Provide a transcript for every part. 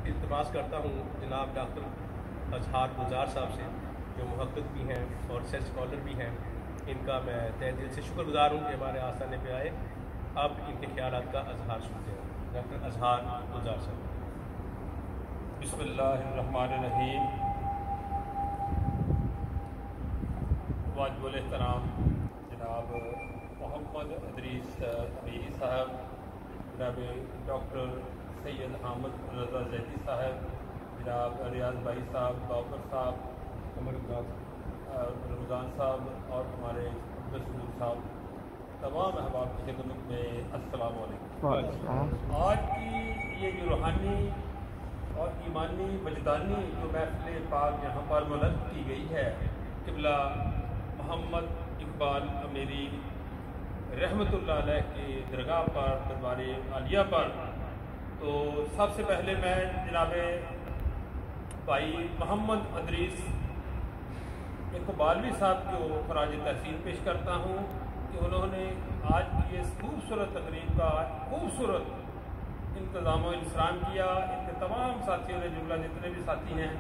التماس کرتا ہوں جناب ڈاکٹر اظہار گلزار صاحب سے، جو محقق بھی ہیں اور ریسرچ اسکالر بھی ہیں، ان کا میں تہ دل سے شکر گزار ہوں کہ ہمارے آستانے پہ آئے۔ اب ان کے خیالات کا اظہار سنتے ہیں ڈاکٹر اظہار گلزار صاحب۔ بسم اللہ الرحمن الرحیم۔ واجب الاحترام جناب محمد ادریس امیری صاحب، جناب ڈاکٹر سید حامد رضا زیدی صاحب، جناب ریاض بھائی صاحب، باقر صاحب، رمضان صاحب اور ہمارے عبدالسور صاحب، تمام احباب کی خدمت میں السلام علیکم۔ آج کی یہ جو روحانی اور ایمانی وجدانی جو محفل پاک یہاں پر منعقد کی گئی ہے، قبلہ محمد اقبال امیری رحمۃ اللہ علیہ کی درگاہ پر، دربار عالیہ پر، تو سب سے پہلے میں جناب بھائی محمد ادریس اقبالوی صاحب کو خراج تحسین پیش کرتا ہوں کہ انہوں نے آج کی اس خوبصورت تقریب کا خوبصورت انتظام و انصرام کیا۔ ان کے تمام ساتھیوں نے، جملہ جتنے بھی ساتھی ہیں،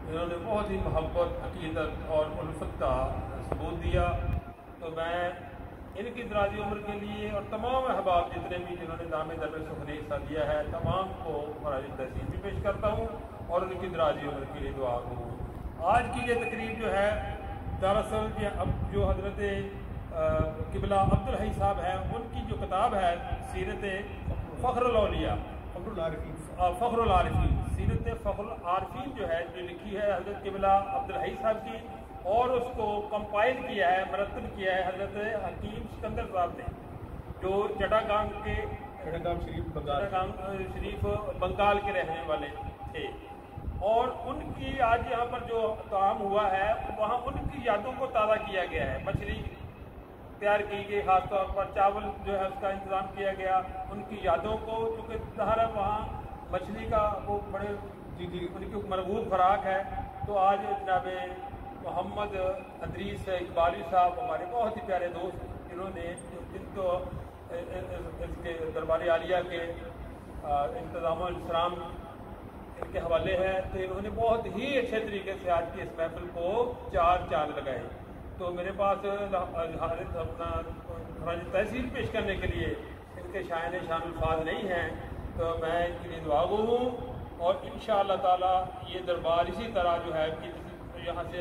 انہوں نے بہت ہی محبت، عقیدت اور الفت کا ثبوت دیا۔ تو میں ان کی درازی عمر کے لیے اور تمام احباب جتنے بھی جنہوں نے دامِ در سخن حصہ دیا ہے، تمام کو خراج تحسین بھی پیش کرتا ہوں اور ان کی درازی عمر کے لیے دعا کروں۔ آج کی یہ تقریب جو ہے، دراصل جو حضرت قبلہ عبدالحی صاحب ہیں، ان کی جو کتاب ہے سیرت فخر الاولیاء، فخر العارفین، سیرت فخر العارفین جو ہے، جو لکھی ہے حضرت قبلہ عبدالحی صاحب کی، اور اس کو کمپائل کیا ہے، مرتب کیا ہے حضرت حکیم سکندر صاحب نے، جو چٹاگانگ شریف بنگال کے رہنے والے تھے۔ اور ان کی آج یہاں پر جو قیام ہوا ہے، وہاں ان کی یادوں کو تازہ کیا گیا ہے۔ مچھلی تیار کی گئی، خاص طور پر چاول جو ہے اس کا انتظام کیا گیا ان کی یادوں کو، چونکہ ظاہر ہے وہاں مچھلی کا وہ بڑے ان کی مرغوب خوراک ہے۔ تو آج جناب محمد ادریس اقبالوی صاحب ہمارے بہت ہی پیارے دوست، جنہوں نے جن کو اس کے دربار عالیہ کے انتظام و انصرام ان کے حوالے ہے، تو انہوں نے بہت ہی اچھے طریقے سے آج کی اس محفل کو چار چاند لگائے۔ تو میرے پاس اپنا خراج تحسین پیش کرنے کے لیے ان کے شان الفاظ نہیں ہیں، تو میں ان کے لیے دعا گو ہوں، اور انشاءاللہ تعالی یہ دربار اسی طرح جو ہے کہ یہاں سے